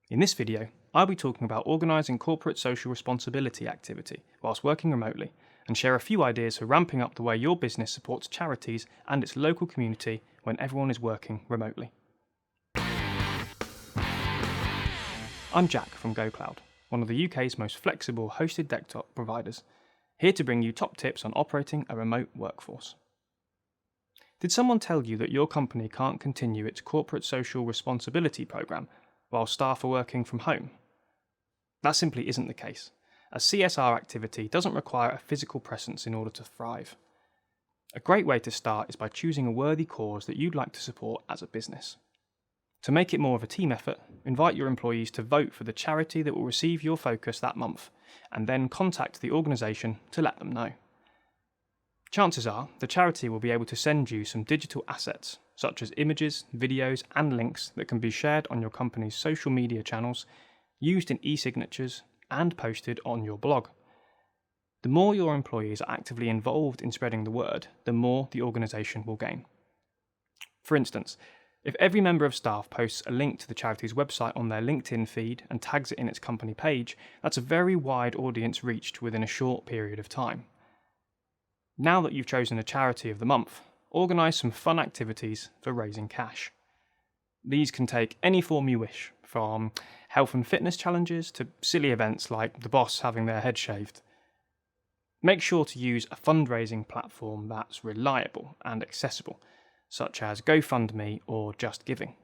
In this video, I'll be talking about organising corporate social responsibility activity whilst working remotely and share a few ideas for ramping up the way your business supports charities and its local community when everyone is working remotely. I'm Jack from GoCloud, one of the UK's most flexible hosted desktop providers, here to bring you top tips on operating a remote workforce. Did someone tell you that your company can't continue its corporate social responsibility programme while staff are working from home? That simply isn't the case, as CSR activity doesn't require a physical presence in order to thrive. A great way to start is by choosing a worthy cause that you'd like to support as a business. To make it more of a team effort, invite your employees to vote for the charity that will receive your focus that month, and then contact the organisation to let them know. Chances are the charity will be able to send you some digital assets, such as images, videos, and links that can be shared on your company's social media channels, used in e-signatures, and posted on your blog. The more your employees are actively involved in spreading the word, the more the organisation will gain. For instance, if every member of staff posts a link to the charity's website on their LinkedIn feed and tags it in its company page, that's a very wide audience reached within a short period of time. Now that you've chosen a charity of the month, organise some fun activities for raising cash. These can take any form you wish, from health and fitness challenges to silly events like the boss having their head shaved. Make sure to use a fundraising platform that's reliable and accessible, such as GoFundMe or Just Giving.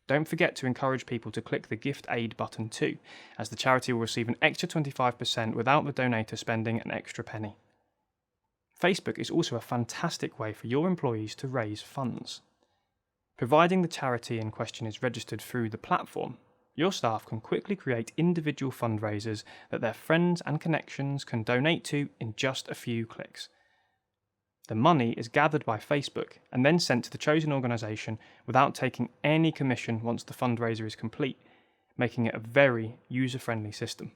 Don't forget to encourage people to click the Gift Aid button too, as the charity will receive an extra 25% without the donator spending an extra penny. Facebook is also a fantastic way for your employees to raise funds. Providing the charity in question is registered through the platform, your staff can quickly create individual fundraisers that their friends and connections can donate to in just a few clicks. The money is gathered by Facebook and then sent to the chosen organisation without taking any commission once the fundraiser is complete, making it a very user-friendly system.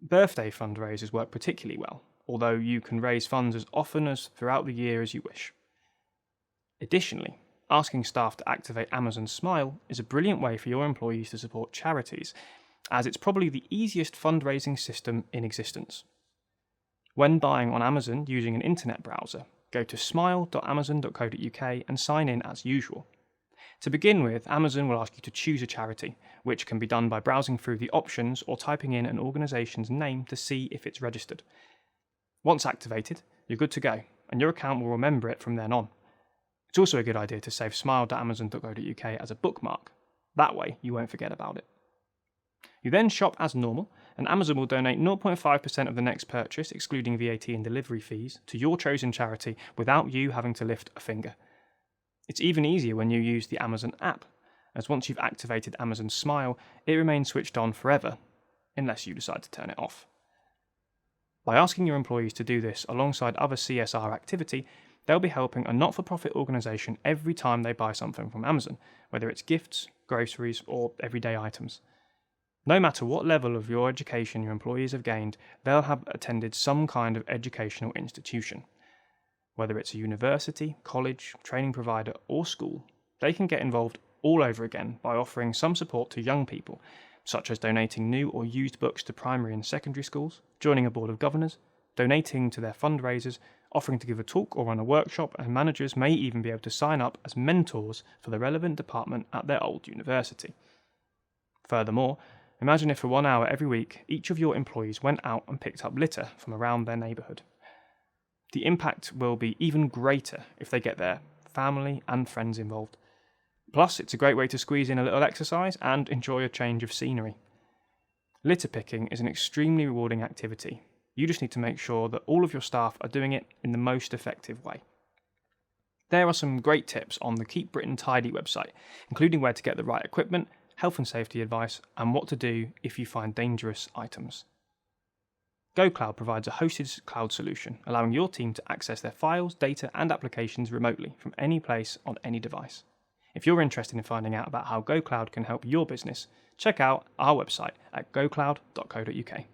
Birthday fundraisers work particularly well, although you can raise funds as often as throughout the year as you wish. Additionally, asking staff to activate Amazon Smile is a brilliant way for your employees to support charities, as it's probably the easiest fundraising system in existence. When buying on Amazon using an internet browser, go to smile.amazon.co.uk and sign in as usual. To begin with, Amazon will ask you to choose a charity, which can be done by browsing through the options or typing in an organisation's name to see if it's registered. Once activated, you're good to go, and your account will remember it from then on. It's also a good idea to save smile.amazon.co.uk as a bookmark. That way, you won't forget about it. You then shop as normal, and Amazon will donate 0.5% of the next purchase, excluding VAT and delivery fees, to your chosen charity without you having to lift a finger. It's even easier when you use the Amazon app, as once you've activated Amazon Smile, it remains switched on forever, unless you decide to turn it off. By asking your employees to do this alongside other CSR activity, they'll be helping a not-for-profit organisation every time they buy something from Amazon, whether it's gifts, groceries, or everyday items. No matter what level of your education your employees have gained, they'll have attended some kind of educational institution. Whether it's a university, college, training provider, or school, they can get involved all over again by offering some support to young people, such as donating new or used books to primary and secondary schools, joining a board of governors, donating to their fundraisers, offering to give a talk or run a workshop, and managers may even be able to sign up as mentors for the relevant department at their old university. Furthermore, imagine if for 1 hour every week, each of your employees went out and picked up litter from around their neighbourhood. The impact will be even greater if they get their family and friends involved. Plus, it's a great way to squeeze in a little exercise and enjoy a change of scenery. Litter picking is an extremely rewarding activity. You just need to make sure that all of your staff are doing it in the most effective way. There are some great tips on the Keep Britain Tidy website, including where to get the right equipment, health and safety advice, and what to do if you find dangerous items. GoCloud provides a hosted cloud solution, allowing your team to access their files, data, and applications remotely from any place on any device. If you're interested in finding out about how GoCloud can help your business, check out our website at gocloud.co.uk.